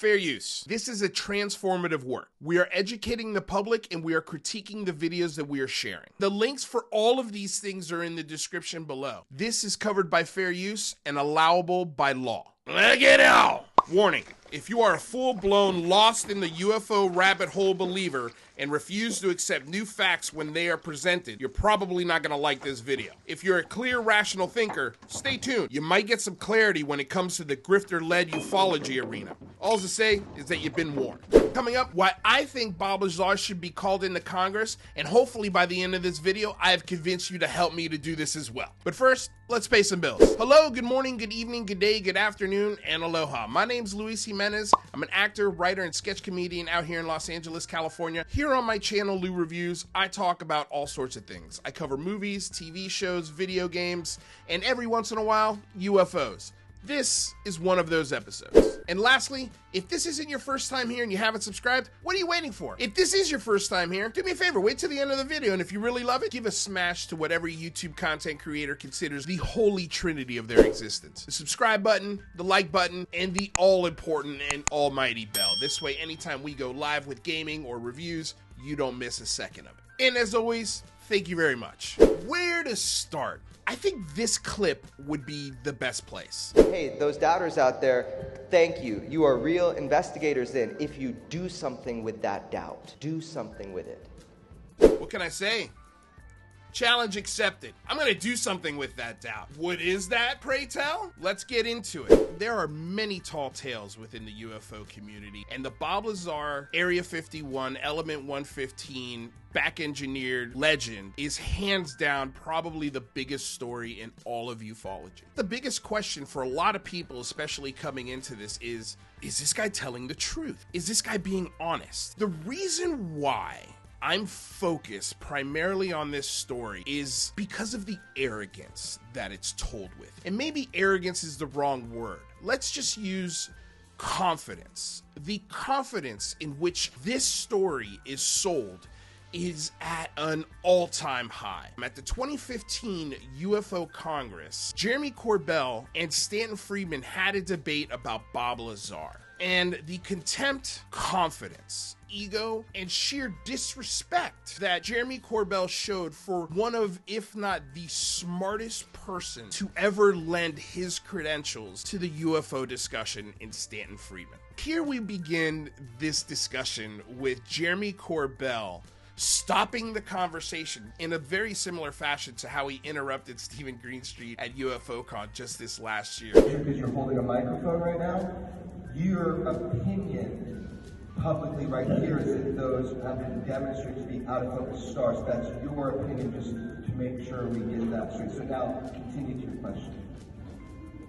Fair use. This is a transformative work. We are educating the public and we are critiquing the videos that we are sharing. The links for all of these things are in the description below. This is covered by fair use and allowable by law. Look it out! Warning, if you are a full-blown lost in the UFO rabbit hole believer and refuse to accept new facts when they are presented, you're probably not gonna like this video. If you're a clear, rational thinker, stay tuned. You might get some clarity when it comes to the grifter-led ufology arena. All to say is that you've been warned. Coming up, why I think Bob Lazar should be called into Congress, and hopefully by the end of this video, I have convinced you to help me to do this as well. But first, let's pay some bills. Hello, good morning, good evening, good day, good afternoon, and aloha. My name's Luis Jimenez. I'm an actor, writer, and sketch comedian out here in Los Angeles, California. Here on my channel, Lou Reviews, I talk about all sorts of things. I cover movies, TV shows, video games, and every once in a while, UFOs. This is one of those episodes. And lastly, if this isn't your first time here and you haven't subscribed, what are you waiting for? If this is your first time here, do me a favor, wait till the end of the video, and if you really love it, give a smash to whatever YouTube content creator considers the holy trinity of their existence. The subscribe button, the like button, and the all-important and almighty bell. This way, anytime we go live with gaming or reviews, you don't miss a second of it. And as always, thank you very much. Where to start? I think this clip would be the best place. Hey, those doubters out there, thank you. You are real investigators then. If you do something with that doubt, do something with it. What can I say? Challenge accepted. I'm gonna do something with that doubt. What is that, pray tell? Let's get into it. There are many tall tales within the UFO community, and the Bob Lazar Area 51 Element 115 back-engineered legend is hands down probably the biggest story in all of ufology. The biggest question for a lot of people, especially coming into this, is this guy telling the truth? Is this guy being honest? The reason why I'm focused primarily on this story is because of the arrogance that it's told with. And maybe arrogance is the wrong word. Let's just use confidence. The confidence in which this story is sold is at an all-time high. At the 2015 UFO Congress, Jeremy Corbell and Stanton Friedman had a debate about Bob Lazar. And the contempt, confidence, ego, and sheer disrespect that Jeremy Corbell showed for one of, if not the smartest person to ever lend his credentials to the UFO discussion in Stanton Friedman. Here we begin this discussion with Jeremy Corbell stopping the conversation in a very similar fashion to how he interrupted Stephen Greenstreet at UFOCon just this last year. Because you're holding a microphone right now, your opinion publicly right here is that those have been demonstrated to be out-of-focus stars. That's your opinion, just to make sure we get that straight. So now, continue to your question.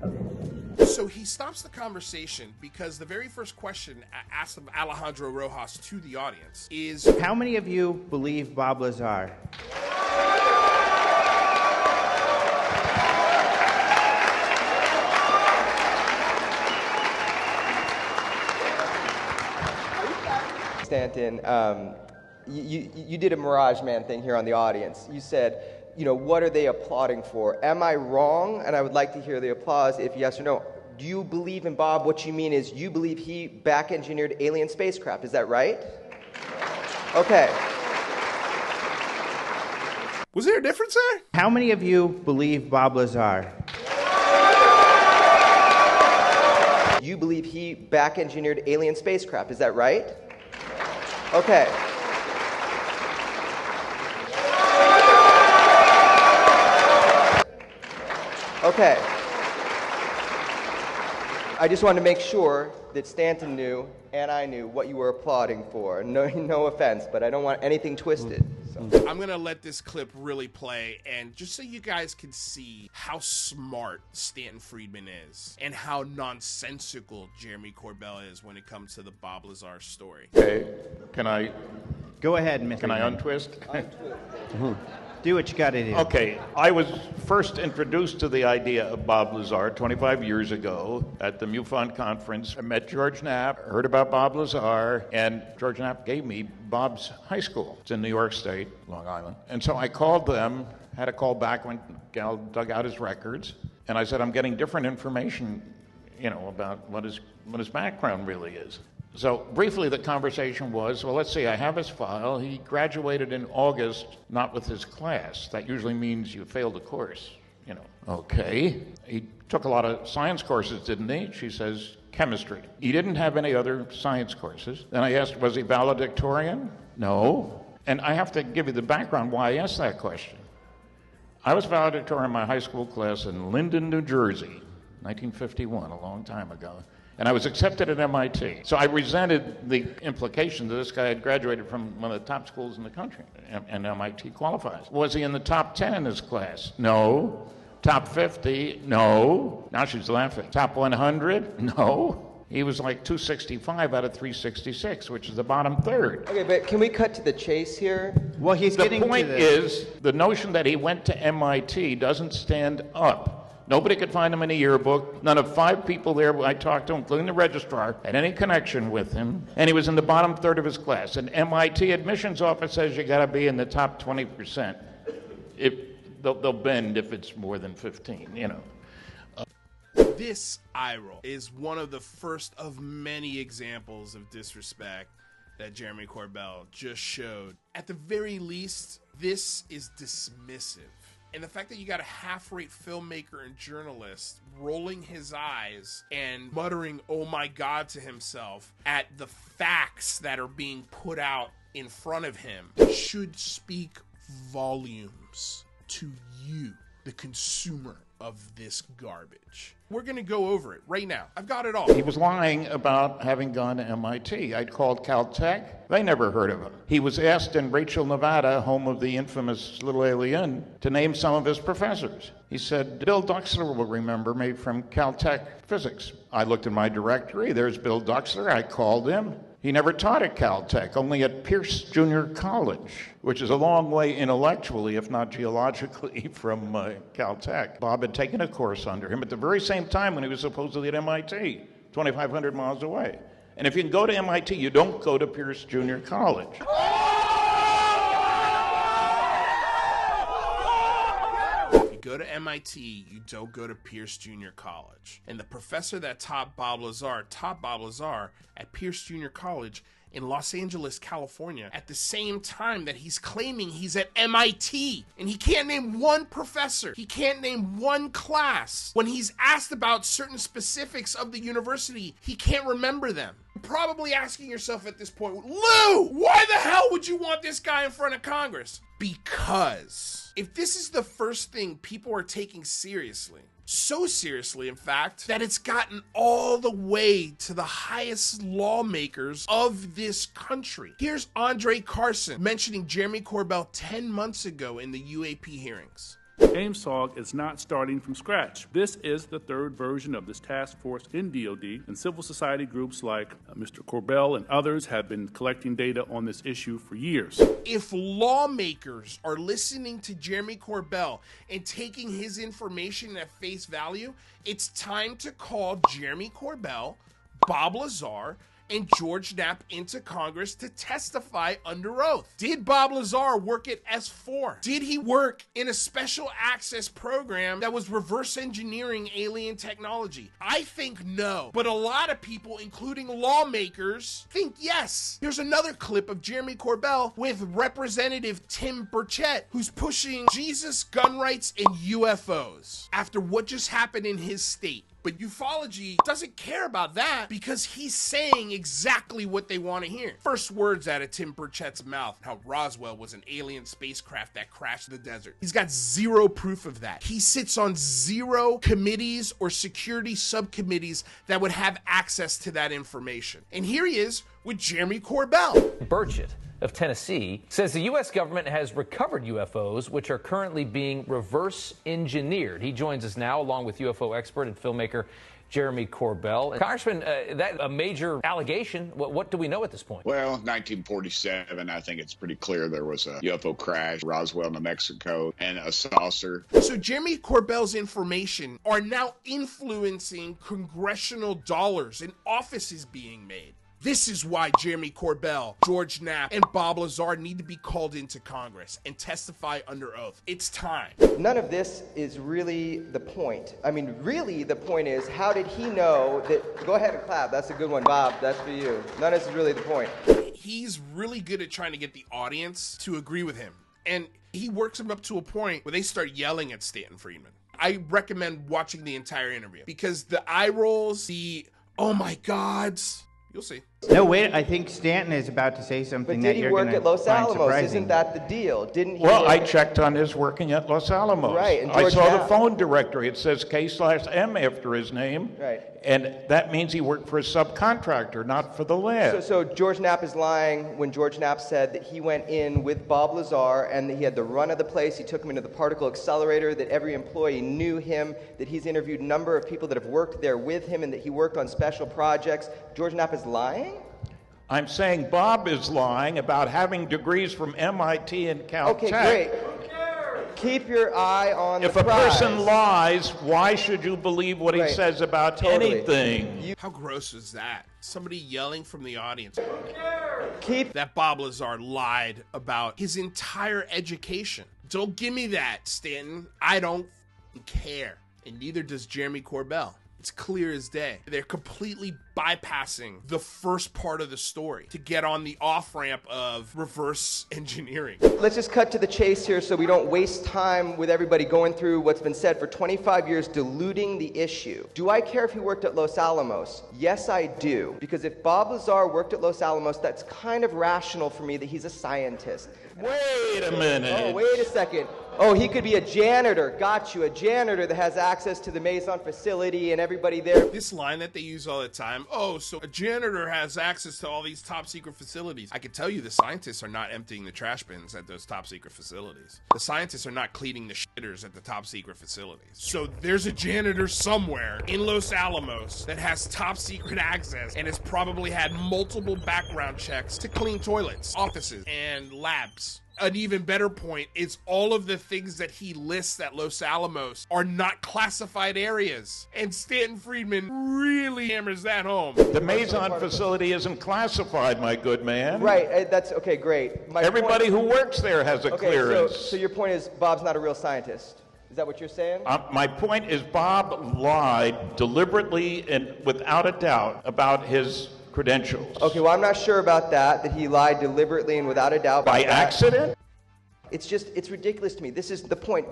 Okay. So he stops the conversation because the very first question asked of Alejandro Rojas to the audience is, how many of you believe Bob Lazar? Stanton, you did a Mirage Man thing here on the audience. You said, you know, what are they applauding for? Am I wrong? And I would like to hear the applause if yes or no. Do you believe in Bob? What you mean is you believe he back-engineered alien spacecraft. Is that right? Okay. Was there a difference there? How many of you believe Bob Lazar? You believe he back-engineered alien spacecraft. Is that right? Okay. Okay. I just wanted to make sure that Stanton knew and I knew what you were applauding for. No offense, but I don't want anything twisted. So. I'm going to let this clip really play, and just so you guys can see how smart Stanton Friedman is and how nonsensical Jeremy Corbell is when it comes to the Bob Lazar story. Okay, can I... Go ahead, Mr. Can I untwist? Do what you got to do. Okay, I was first introduced to the idea of Bob Lazar 25 years ago at the MUFON conference. I met George Knapp, heard about Bob Lazar, and George Knapp gave me Bob's high school. It's in New York State, Long Island. And so I called them, had a call back when Gal dug out his records, and I said, I'm getting different information about what his background really is. So briefly, the conversation was, well, let's see, I have his file. He graduated in August, not with his class. That usually means you failed a course, Okay. He took a lot of science courses, didn't he? She says, chemistry. He didn't have any other science courses. Then I asked, was he valedictorian? No. And I have to give you the background why I asked that question. I was valedictorian in my high school class in Linden, New Jersey, 1951, a long time ago. And I was accepted at MIT. So I resented the implication that this guy had graduated from one of the top schools in the country, and MIT qualifies. Was he in the top 10 in his class? No. Top 50? No. Now she's laughing. Top 100? No. He was like 265 out of 366, which is the bottom third. Okay, but can we cut to the chase here? Well, he's getting The point to is, the notion that he went to MIT doesn't stand up. Nobody could find him in a yearbook. None of 5 people there I talked to, including the registrar, had any connection with him. And he was in the bottom third of his class. An MIT admissions office says you got to be in the top 20%. They'll bend if it's more than 15, This eye roll is one of the first of many examples of disrespect that Jeremy Corbell just showed. At the very least, this is dismissive. And the fact that you got a half-rate filmmaker and journalist rolling his eyes and muttering, "Oh my God," to himself at the facts that are being put out in front of him should speak volumes to you, the consumer of this garbage. We're going to go over it right now. I've got it all. He was lying about having gone to MIT. I'd called Caltech. They never heard of him. He was asked in Rachel, Nevada, home of the infamous Little Alien, to name some of his professors. He said, Bill Duxler will remember me from Caltech physics. I looked in my directory. There's Bill Duxler. I called him. He never taught at Caltech, only at Pierce Junior College, which is a long way intellectually, if not geologically, from Caltech. Bob had taken a course under him at the very same time when he was supposedly at MIT, 2,500 miles away. And if you can go to MIT, you don't go to Pierce Junior College. Go to MIT, you don't go to Pierce Junior College. And the professor that taught Bob Lazar at Pierce Junior College in Los Angeles, California, at the same time that he's claiming he's at MIT. And he can't name one professor. He can't name one class. When he's asked about certain specifics of the university, he can't remember them. You're probably asking yourself at this point, Lou, why the hell would you want this guy in front of Congress? Because if this is the first thing people are taking seriously, so seriously, in fact, that it's gotten all the way to the highest lawmakers of this country. Here's Andre Carson mentioning Jeremy Corbell 10 months ago in the UAP hearings. AIMSOG is not starting from scratch. This is the third version of this task force in DoD, and civil society groups like Mr. Corbell and others have been collecting data on this issue for years. If lawmakers are listening to Jeremy Corbell and taking his information at face value, it's time to call Jeremy Corbell, Bob Lazar, and George Knapp into Congress to testify under oath. Did Bob Lazar work at S4? Did he work in a special access program that was reverse engineering alien technology? I think no, but a lot of people, including lawmakers, think yes. Here's another clip of Jeremy Corbell with Representative Tim Burchett, who's pushing Jesus, gun rights, and UFOs after what just happened in his state. But ufology doesn't care about that because he's saying exactly what they want to hear. First words out of Tim Burchett's mouth, how Roswell was an alien spacecraft that crashed in the desert. He's got zero proof of that. He sits on zero committees or security subcommittees that would have access to that information. And here he is with Jeremy Corbell. Burchett of Tennessee says the U.S. government has recovered UFOs, which are currently being reverse engineered. He joins us now, along with UFO expert and filmmaker Jeremy Corbell. Congressman, that's a major allegation. What do we know at this point? Well, 1947, I think it's pretty clear there was a UFO crash, Roswell, New Mexico, and a saucer. So Jeremy Corbell's information are now influencing congressional dollars and offices being made. This is why Jeremy Corbell, George Knapp, and Bob Lazar need to be called into Congress and testify under oath. It's time. None of this is really the point. I mean, really the point is, how did he know that... Go ahead and clap. That's a good one, Bob. That's for you. None of this is really the point. He's really good at trying to get the audience to agree with him. And he works them up to a point where they start yelling at Stanton Friedman. I recommend watching the entire interview because the eye rolls, the oh my gods, you'll see. No, wait, I think Stanton is about to say something But that did he you're work gonna at Los find Alamos? surprising. Isn't that the deal? Didn't he? Well, I work- checked on his working at Los Alamos. Right, and I George saw the Knapp. phone directory. It says K/M after his name. Right. And that means he worked for a subcontractor, not for the lab. So George Knapp is lying when George Knapp said that he went in with Bob Lazar and that he had the run of the place. He took him into the particle accelerator, that every employee knew him, that he's interviewed a number of people that have worked there with him, and that he worked on special projects. George Knapp is lying? I'm saying Bob is lying about having degrees from MIT and Caltech. Okay, great. Keep your eye on If the a prize. person lies, why should you believe what Right. he says about Totally. anything? How gross is that? Somebody yelling from the audience Keep that Bob Lazar lied about his entire education. Don't give me that, Stanton. I don't care. And neither does Jeremy Corbell. It's clear as day. They're completely bypassing the first part of the story to get on the off-ramp of reverse engineering. Let's just cut to the chase here so we don't waste time with everybody going through what's been said for 25 years, diluting the issue. Do I care if he worked at Los Alamos? Yes, I do. Because if Bob Lazar worked at Los Alamos, that's kind of rational for me that he's a scientist. Wait a minute. Oh, wait a second. Oh, he could be a janitor. Got you. A janitor that has access to the Maison facility and everybody there. This line that they use all the time, oh, so a janitor has access to all these top secret facilities. I can tell you the scientists are not emptying the trash bins at those top secret facilities. The scientists are not cleaning the shitters at the top secret facilities. So there's a janitor somewhere in Los Alamos that has top secret access and has probably had multiple background checks to clean toilets, offices, and labs. An even better point is all of the things that he lists at Los Alamos are not classified areas. And Stanton Friedman really hammers that home. The Maison facility isn't classified, my good man. Right. That's okay. Great. My Everybody point- who works there has a Okay, clearance. so your point is Bob's not a real scientist. Is that what you're saying? My point is Bob lied deliberately and without a doubt about his credentials. Okay, well, I'm not sure about that he lied deliberately and without a doubt. about By that. accident? It's ridiculous to me. This is the point.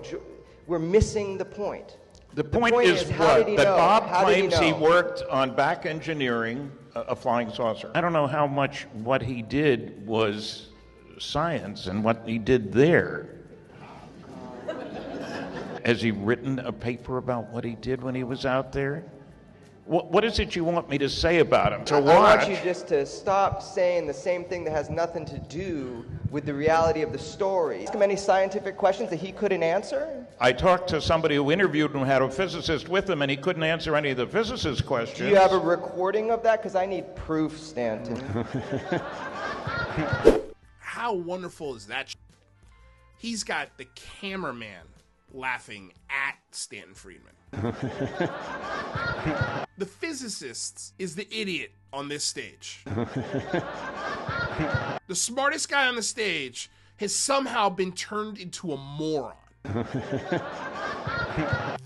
We're missing the point. The point is how what? did he That know? Bob How did claims he know? worked on back engineering a flying saucer. I don't know how much what he did was science and what he did there. Has he written a paper about what he did when he was out there? What is it you want me to say about him? To I watch? want you just to stop saying the same thing that has nothing to do with the reality of the story. Ask him any scientific questions that he couldn't answer? I talked to somebody who interviewed him, had a physicist with him, and he couldn't answer any of the physicist's questions. Do you have a recording of that? Because I need proof, Stanton. How wonderful is that? He's got the cameraman laughing at Stanton Friedman. The physicist is the idiot on this stage. The smartest guy on the stage has somehow been turned into a moron.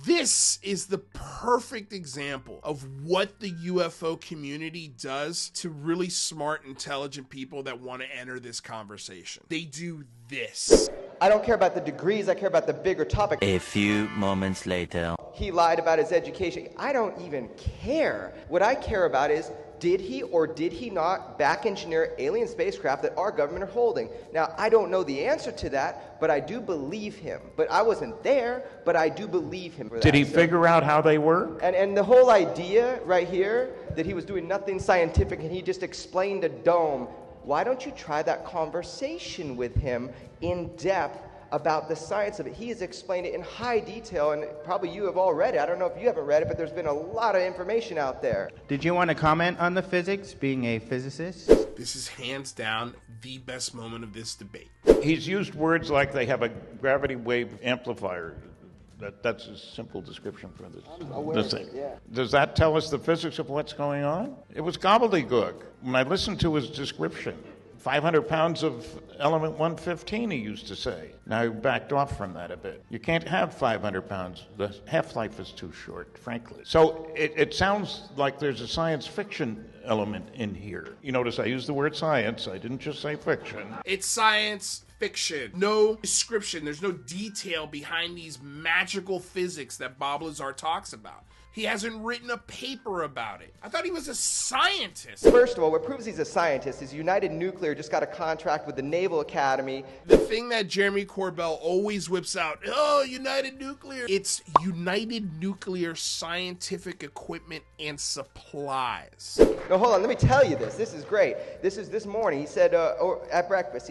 This is the perfect example of what the UFO community does to really smart, intelligent people that want to enter this conversation. They do this. I don't care about the degrees, I care about the bigger topic. A few moments later. He lied about his education. I don't even care. What I care about is, did he or did he not back engineer alien spacecraft that our government are holding? Now, I don't know the answer to that, but I do believe him. But I wasn't there, but I do believe him for that. Did he figure out how they work? And the whole idea right here that he was doing nothing scientific and he just explained a dome, why don't you try that conversation with him in depth about the science of it? He has explained it in high detail, and probably you have all read it. I don't know if you haven't read it, but there's been a lot of information out there. Did you want to comment on the physics, being a physicist? This is hands down the best moment of this debate. He's used words like they have a gravity wave amplifier. That's a simple description for this. I'm aware this of thing. it, yeah. Does that tell us the physics of what's going on? It was gobbledygook. When I listened to his description, 500 pounds of element 115, he used to say. Now he backed off from that a bit. You can't have 500 pounds. The half-life is too short, frankly. So it sounds like there's a science fiction element in here. You notice I used the word science. I didn't just say fiction. It's science fiction. No description. There's no detail behind these magical physics that Bob Lazar talks about. He hasn't written a paper about it. I thought he was a scientist. First of all, what proves he's a scientist is United Nuclear just got a contract with the Naval Academy. The thing that Jeremy Corbell always whips out, oh, United Nuclear. It's United Nuclear Scientific Equipment and Supplies. No, hold on, let me tell you this. This is great. This morning, he said at breakfast,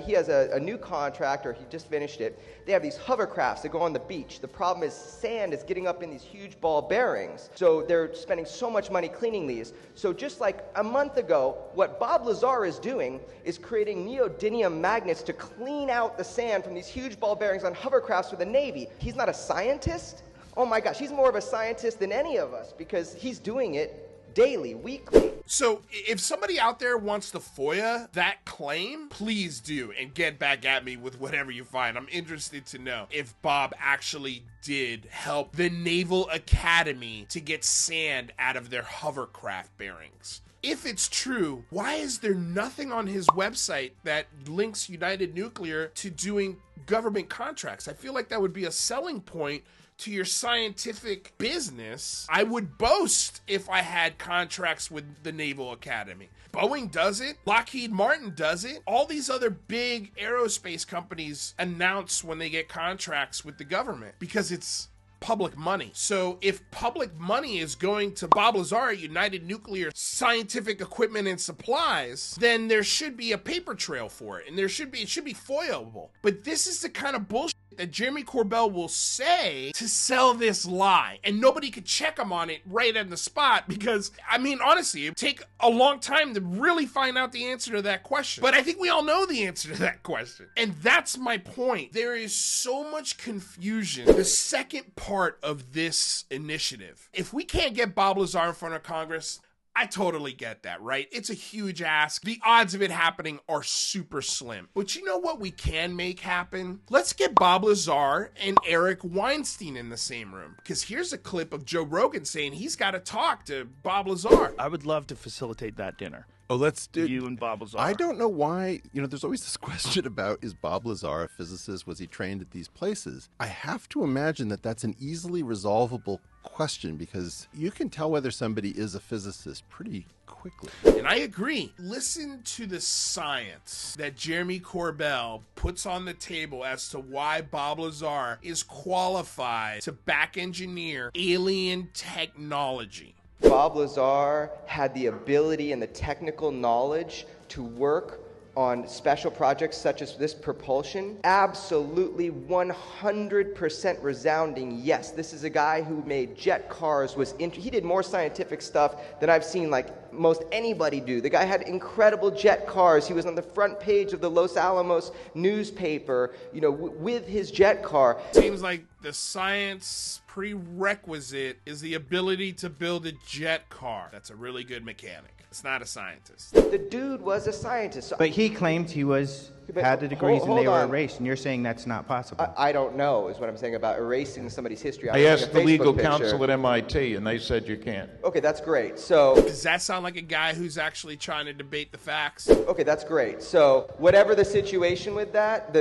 he has a new contract, or he just finished it. They have these hovercrafts that go on the beach. The problem is sand is getting up in these huge ball bearings. So they're spending so much money cleaning these. So just like a month ago, what Bob Lazar is doing is creating neodymium magnets to clean out the sand from these huge ball bearings on hovercrafts for the Navy. He's not a scientist? Oh my gosh, he's more of a scientist than any of us because he's doing it daily, weekly. So if somebody out there wants to FOIA that claim, please do and get back at me with whatever you find. I'm interested to know if Bob actually did help the Naval Academy to get sand out of their hovercraft bearings. If it's true, why is there nothing on his website that links United Nuclear to doing government contracts? I feel like that would be a selling point to your scientific business. I would boast if I had contracts with the Naval Academy. Boeing does it. Lockheed Martin does it. All these other big aerospace companies announce when they get contracts with the government because it's public money. So if public money is going to Bob Lazar at United Nuclear Scientific Equipment and Supplies, then there should be a paper trail for it, and it should be FOIAable. But this is the kind of bullshit that Jeremy Corbell will say to sell this lie, and nobody could check him on it right on the spot because, I mean, honestly, it would take a long time to really find out the answer to that question. But I think we all know the answer to that question. And that's my point. There is so much confusion. The second part of this initiative, if we can't get Bob Lazar in front of Congress, I totally get that, right? It's a huge ask. The odds of it happening are super slim. But you know what we can make happen? Let's get Bob Lazar and Eric Weinstein in the same room. Because here's a clip of Joe Rogan saying he's got to talk to Bob Lazar. I would love to facilitate that dinner. Oh, let's do you and Bob Lazar. I don't know why, there's always this question about, is Bob Lazar a physicist? Was he trained at these places? I have to imagine that that's an easily resolvable question because you can tell whether somebody is a physicist pretty quickly. And I agree. Listen to the science that Jeremy Corbell puts on the table as to why Bob Lazar is qualified to back engineer alien technology. Bob Lazar had the ability and the technical knowledge to work on special projects such as this propulsion. Absolutely 100% resounding yes. This is a guy who made jet cars, he did more scientific stuff than I've seen like most anybody do. The guy had incredible jet cars. He was on the front page of the Los Alamos newspaper, with his jet car. Seems like the science prerequisite is the ability to build a jet car. That's a really good mechanic. It's not a scientist. The dude was a scientist. But he claimed he had the degrees and they were erased, and you're saying that's not possible. I don't know, is what I'm saying about erasing somebody's history. I asked the legal counsel at MIT, and they said you can't. Okay, that's great. So does that sound like a guy who's actually trying to debate the facts? Okay, that's great. So whatever the situation with that,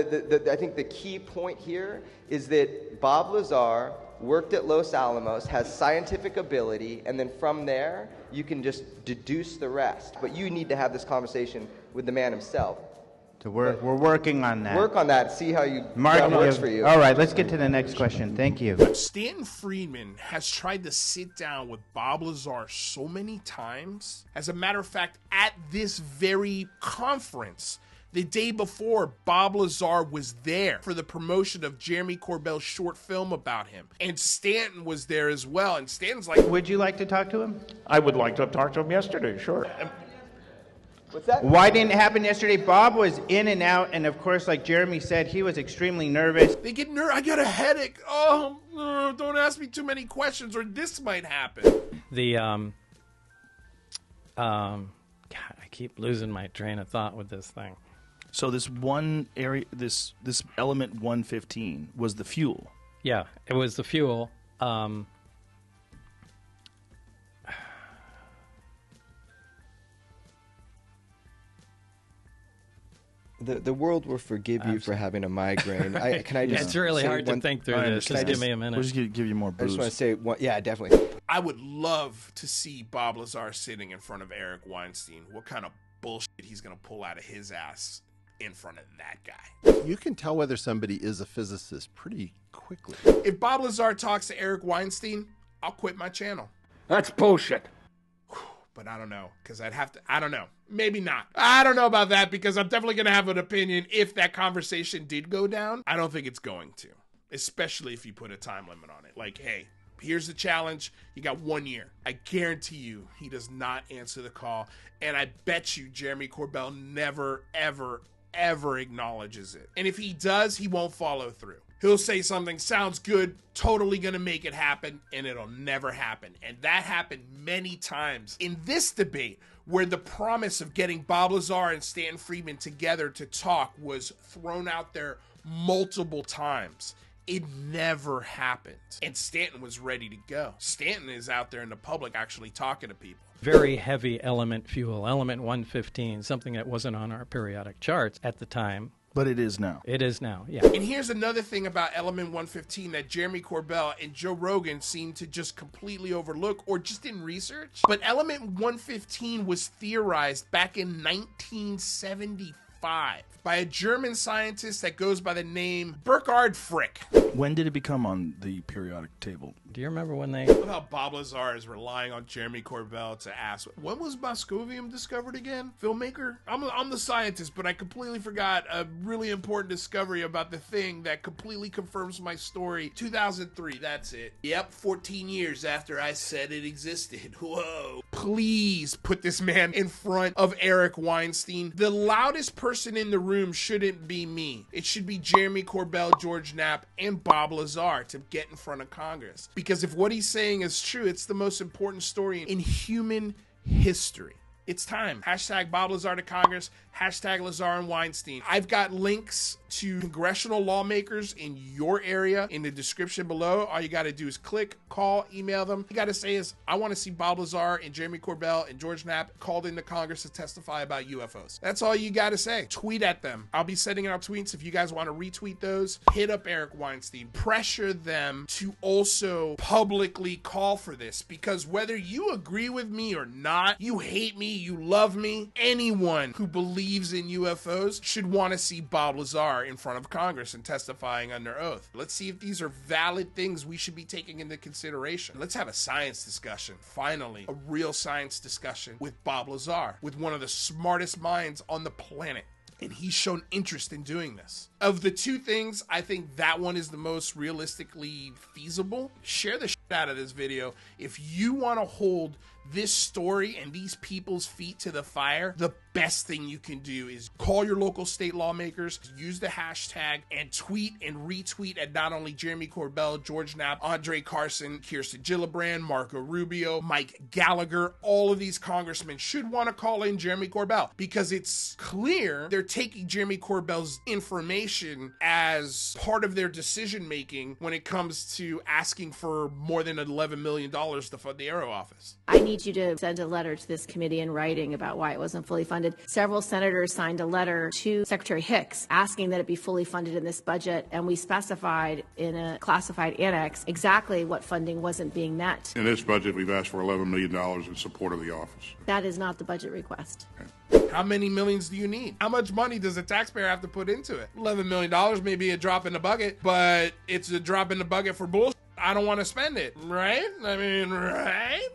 I think the key point here is that Bob Lazar worked at Los Alamos, has scientific ability, and then from there, you can just deduce the rest. But you need to have this conversation with the man himself. So we're working on that. Work on that. See how that works for you. All right, let's get to the next question. Thank you. Stanton Friedman has tried to sit down with Bob Lazar so many times. As a matter of fact, at this very conference, the day before, Bob Lazar was there for the promotion of Jeremy Corbell's short film about him. And Stanton was there as well. And Stanton's like, would you like to talk to him? I would like to have talked to him yesterday, sure. What's that? Why didn't it happen yesterday? Bob was in and out, and of course, like Jeremy said, he was extremely nervous. They get I got a headache. Oh, don't ask me too many questions, or this might happen. The God, I keep losing my train of thought with this thing. So this one area, this element 115 was the fuel. Yeah, it was the fuel. The world will forgive you for having a migraine. Can I just? It's really hard to think through this. Just give me a minute. We'll just give you more booze. I just want to say, yeah, definitely. I would love to see Bob Lazar sitting in front of Eric Weinstein. What kind of bullshit he's going to pull out of his ass in front of that guy. You can tell whether somebody is a physicist pretty quickly. If Bob Lazar talks to Eric Weinstein, I'll quit my channel. That's bullshit. But I don't know, because I don't know. Maybe not. I don't know about that, because I'm definitely going to have an opinion if that conversation did go down. I don't think it's going to, especially if you put a time limit on it. Like, hey, here's the challenge. You got 1 year. I guarantee you he does not answer the call. And I bet you Jeremy Corbell never, ever, ever acknowledges it. And if he does, he won't follow through. He'll say something, sounds good, totally gonna make it happen, and it'll never happen. And that happened many times in this debate, where the promise of getting Bob Lazar and Stanton Friedman together to talk was thrown out there multiple times. It never happened. And Stanton was ready to go. Stanton is out there in the public actually talking to people. Very heavy element fuel, element 115, something that wasn't on our periodic charts at the time. But it is now. It is now, yeah. And here's another thing about element 115 that Jeremy Corbell and Joe Rogan seem to just completely overlook or just didn't research. But element 115 was theorized back in 1975 by a German scientist that goes by the name Burkhard Frick. When did it become on the periodic table? Do you remember when they... I love how Bob Lazar is relying on Jeremy Corbell to ask, when was Moscovium discovered again? Filmmaker? I'm the scientist, but I completely forgot a really important discovery about the thing that completely confirms my story. 2003, that's it. Yep, 14 years after I said it existed. Whoa. Please put this man in front of Eric Weinstein. The loudest person in the room shouldn't be me. It should be Jeremy Corbell, George Knapp, and Bob Lazar to get in front of Congress. Because if what he's saying is true, it's the most important story in human history. It's time. Hashtag Bob Lazar to Congress. Hashtag Lazar and Weinstein. I've got links to congressional lawmakers in your area in the description below. All you got to do is click, call, email them. You got to say is, I want to see Bob Lazar and Jeremy Corbell and George Knapp called into Congress to testify about UFOs. That's all you got to say. Tweet at them. I'll be sending out tweets. If you guys want to retweet those, hit up Eric Weinstein. Pressure them to also publicly call for this, because whether you agree with me or not, you hate me, you love me, anyone who believes in UFOs should want to see Bob Lazar in front of Congress and testifying under oath. Let's see if these are valid things we should be taking into consideration. Let's have a science discussion. Finally, a real science discussion with Bob Lazar, with one of the smartest minds on the planet. And he's shown interest in doing this. Of the two things, I think that one is the most realistically feasible. Share the shit out of this video. If you want to hold this story and these people's feet to the fire, the best thing you can do is call your local state lawmakers, use the hashtag, and tweet and retweet at not only Jeremy Corbell, George Knapp, Andre Carson, Kiristen Gillibrand, Marco Rubio, Mike Gallagher. All of these congressmen should want to call in Jeremy Corbell, because it's clear they're taking Jeremy Corbell's information as part of their decision making when it comes to asking for more than $11 million to fund the Aero office. I need you to send a letter to this committee in writing about why it wasn't fully funded. Several senators signed a letter to Secretary Hicks asking that it be fully funded in this budget, and we specified in a classified annex exactly what funding wasn't being met. In this budget, we've asked for $11 million in support of the office. That is not the budget request. Okay. How many millions do you need? How much money does the taxpayer have to put into it? $11 million may be a drop in the bucket, but it's a drop in the bucket for bullshit. I don't want to spend it, right? I mean, right?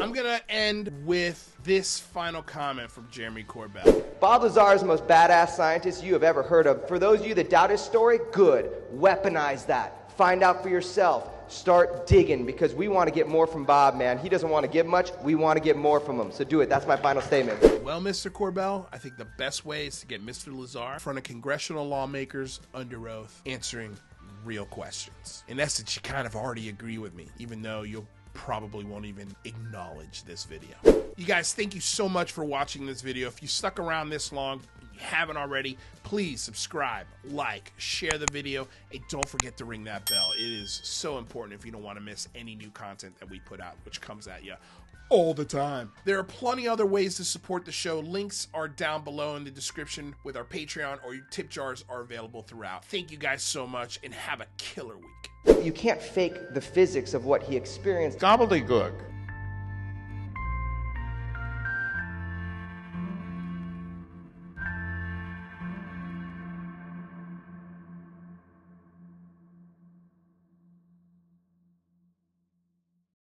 I'm going to end with this final comment from Jeremy Corbell. Bob Lazar is the most badass scientist you have ever heard of. For those of you that doubt his story, good. Weaponize that. Find out for yourself. Start digging, because we want to get more from Bob, man. He doesn't want to give much. We want to get more from him. So do it. That's my final statement. Well, Mr. Corbell, I think the best way is to get Mr. Lazar in front of congressional lawmakers under oath, answering real questions. In essence, you kind of already agree with me, even though you probably won't even acknowledge this video. You guys, thank you so much for watching this video. If you stuck around this long, you haven't already, please subscribe, like, share the video, and don't forget to ring that bell. It is so important if you don't want to miss any new content that we put out, which comes at you all the time. There are plenty other ways to support the show. Links are down below in the description with our Patreon, or your tip jars are available throughout. Thank you guys so much, and have a killer week. You can't fake the physics of what he experienced. Gobbledygook.